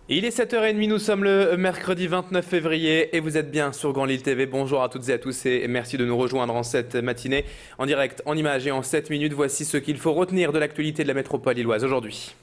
Il est 7h30, nous sommes le mercredi 29 février et vous êtes bien sur Grand Lille TV. Bonjour à toutes et à tous et merci de nous rejoindre en cette matinée en direct, en images et en 7 minutes. Voici ce qu'il faut retenir de l'actualité de la métropole lilloise aujourd'hui.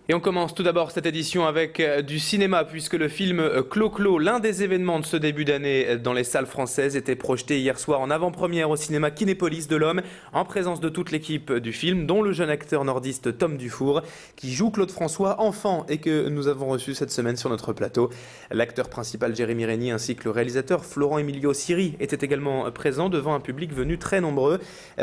Et on commence tout d'abord cette édition avec du cinéma puisque le film Clo-Clo, l'un des événements de ce début d'année dans les salles françaises, était projeté hier soir en avant-première au cinéma Kinépolis de l'Homme en présence de toute l'équipe du film, dont le jeune acteur nordiste Tom Dufour qui joue Claude François, enfant, et que nous avons reçu cette semaine sur notre plateau. L'acteur principal Jérémy Régnier ainsi que le réalisateur Florent Emilio Siri étaient également présents devant un public venu très nombreux.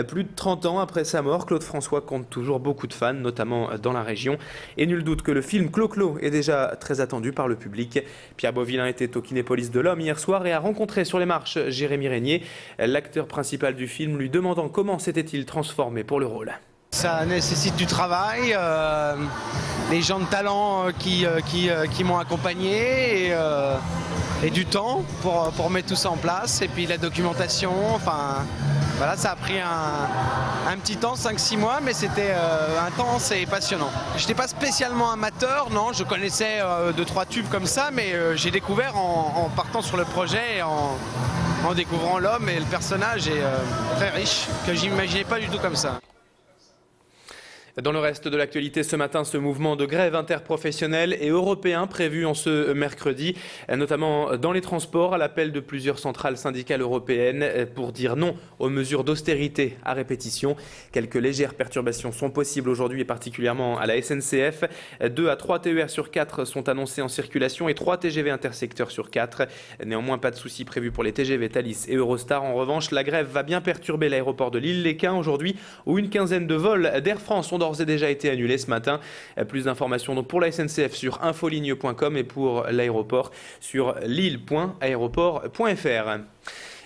Plus de 30 ans après sa mort, Claude François compte toujours beaucoup de fans, notamment dans la région. Et nul doute que le film Clo-Clo est déjà très attendu par le public. Pierre Beauvillain était au Kinépolis de l'Homme hier soir et a rencontré sur les marches Jérémy Régnier, l'acteur principal du film, lui demandant comment s'était-il transformé pour le rôle. Ça nécessite du travail, les gens de talent qui m'ont accompagné et du temps pour mettre tout ça en place, et puis la documentation, enfin voilà, ça a pris un petit temps, 5-6 mois, mais c'était intense et passionnant. Je n'étais pas spécialement amateur, non, je connaissais 2-3 tubes comme ça, mais j'ai découvert en partant sur le projet et en découvrant l'homme et le personnage est très riche, que j'imaginais pas du tout comme ça. Dans le reste de l'actualité ce matin, ce mouvement de grève interprofessionnel et européen prévu en ce mercredi, notamment dans les transports, à l'appel de plusieurs centrales syndicales européennes pour dire non aux mesures d'austérité à répétition. Quelques légères perturbations sont possibles aujourd'hui et particulièrement à la SNCF. 2 à 3 TER sur 4 sont annoncés en circulation et 3 TGV intersecteurs sur 4. Néanmoins, pas de soucis prévus pour les TGV Thalys et Eurostar. En revanche, la grève va bien perturber l'aéroport de Lille-Léquin aujourd'hui où une quinzaine de vols d'Air France ont d'ores et déjà été annulé ce matin. Plus d'informations donc pour la SNCF sur infoligne.com et pour l'aéroport sur lille.aéroport.fr.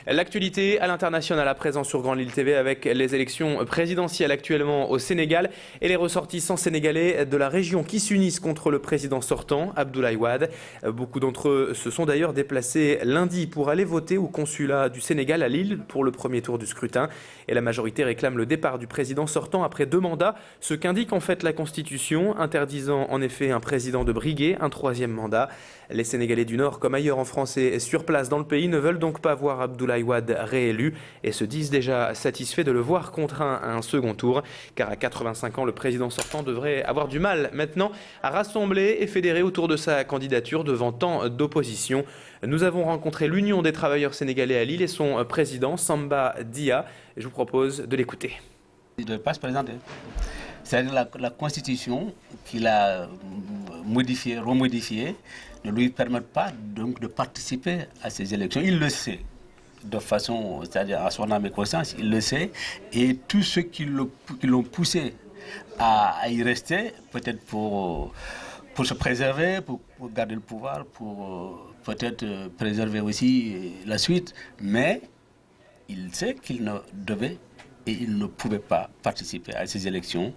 L'actualité à l'international à présent sur Grand Lille TV avec les élections présidentielles actuellement au Sénégal et les ressortissants sénégalais de la région qui s'unissent contre le président sortant, Abdoulaye Wade. Beaucoup d'entre eux se sont d'ailleurs déplacés lundi pour aller voter au consulat du Sénégal à Lille pour le premier tour du scrutin. Et la majorité réclame le départ du président sortant après 2 mandats, ce qu'indique en fait la Constitution, interdisant en effet un président de briguer un 3e mandat. Les Sénégalais du Nord, comme ailleurs en France et sur place dans le pays, ne veulent donc pas voir Abdoulaye Wade réélu et se disent déjà satisfaits de le voir contraint à un second tour. Car à 85 ans, le président sortant devrait avoir du mal maintenant à rassembler et fédérer autour de sa candidature devant tant d'opposition. Nous avons rencontré l'Union des travailleurs sénégalais à Lille et son président, Samba Dia. Je vous propose de l'écouter. Il ne doit pas se présenter. C'est-à-dire la Constitution qu'il a remodifiée, ne lui permet pas donc de participer à ces élections. Il le sait, de façon, c'est-à-dire à son âme et conscience, il le sait. Et tous ceux qui l'ont poussé à y rester, peut-être pour se préserver, pour garder le pouvoir, pour peut-être préserver aussi la suite, mais il sait qu'il ne devait et il ne pouvait pas participer à ces élections.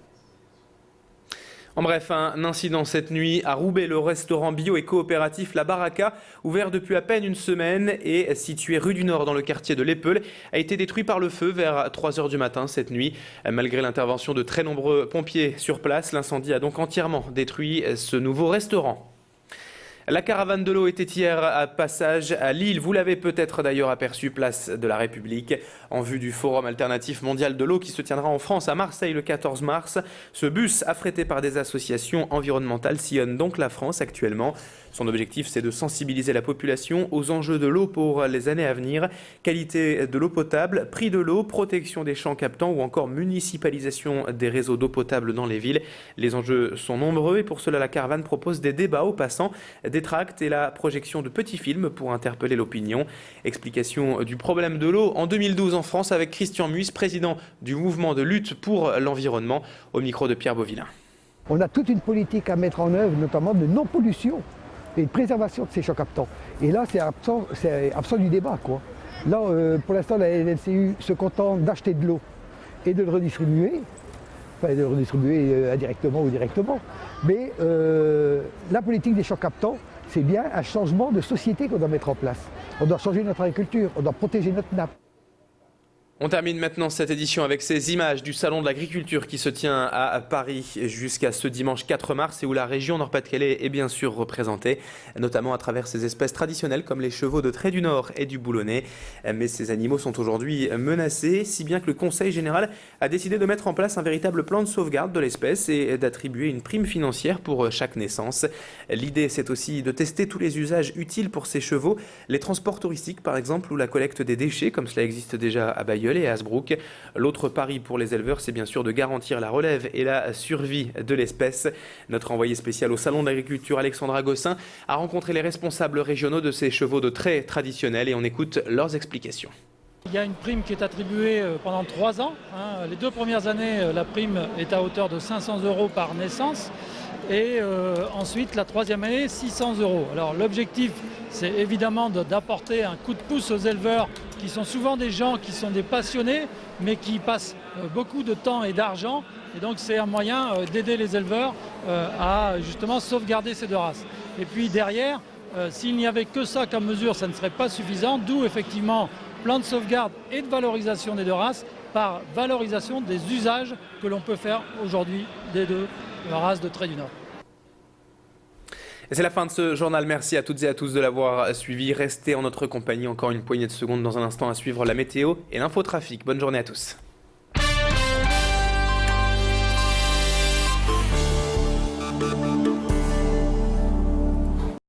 En bref, un incident cette nuit à Roubaix, le restaurant bio et coopératif La Baraka, ouvert depuis à peine une semaine et situé rue du Nord dans le quartier de l'Épeule, a été détruit par le feu vers 3 h du matin cette nuit. Malgré l'intervention de très nombreux pompiers sur place, l'incendie a donc entièrement détruit ce nouveau restaurant. La caravane de l'eau était hier à passage à Lille. Vous l'avez peut-être d'ailleurs aperçu, place de la République, en vue du Forum alternatif mondial de l'eau qui se tiendra en France à Marseille le 14 mars. Ce bus, affrété par des associations environnementales, sillonne donc la France actuellement. Son objectif, c'est de sensibiliser la population aux enjeux de l'eau pour les années à venir. Qualité de l'eau potable, prix de l'eau, protection des champs captants ou encore municipalisation des réseaux d'eau potable dans les villes. Les enjeux sont nombreux et pour cela, la caravane propose des débats aux passants, des tracts et la projection de petits films pour interpeller l'opinion. Explication du problème de l'eau en 2012 en France avec Christian Muys, président du mouvement de lutte pour l'environnement, au micro de Pierre Beauvillain. On a toute une politique à mettre en œuvre, notamment de non-pollution et de préservation de ces champs captants. Et là, c'est absent du débat, quoi. Là, pour l'instant, la LNCU se contente d'acheter de l'eau et de le redistribuer, enfin de le redistribuer indirectement ou directement. Mais la politique des champs captants, c'est bien un changement de société qu'on doit mettre en place. On doit changer notre agriculture, on doit protéger notre nappe. On termine maintenant cette édition avec ces images du Salon de l'Agriculture qui se tient à Paris jusqu'à ce dimanche 4 mars et où la région Nord-Pas-de-Calais est bien sûr représentée, notamment à travers ces espèces traditionnelles comme les chevaux de trait du Nord et du Boulonnais. Mais ces animaux sont aujourd'hui menacés, si bien que le Conseil général a décidé de mettre en place un véritable plan de sauvegarde de l'espèce et d'attribuer une prime financière pour chaque naissance. L'idée, c'est aussi de tester tous les usages utiles pour ces chevaux, les transports touristiques par exemple ou la collecte des déchets comme cela existe déjà à Bailleul et à Hasbrook. L'autre pari pour les éleveurs, c'est bien sûr de garantir la relève et la survie de l'espèce. Notre envoyé spécial au Salon de l'Agriculture, Alexandra Gossin, a rencontré les responsables régionaux de ces chevaux de trait traditionnels et on écoute leurs explications. Il y a une prime qui est attribuée pendant 3 ans. Les 2 premières années, la prime est à hauteur de 500 € par naissance. Et ensuite, la 3e année, 600 €. Alors l'objectif, c'est évidemment d'apporter un coup de pouce aux éleveurs qui sont souvent des gens qui sont des passionnés, mais qui passent beaucoup de temps et d'argent. Et donc c'est un moyen d'aider les éleveurs à justement sauvegarder ces 2 races. Et puis derrière, s'il n'y avait que ça comme mesure, ça ne serait pas suffisant, d'où effectivement plan de sauvegarde et de valorisation des 2 races par valorisation des usages que l'on peut faire aujourd'hui des 2 races de trait du Nord. Et c'est la fin de ce journal. Merci à toutes et à tous de l'avoir suivi. Restez en notre compagnie encore une poignée de secondes dans un instant à suivre la météo et l'infotrafic. Bonne journée à tous.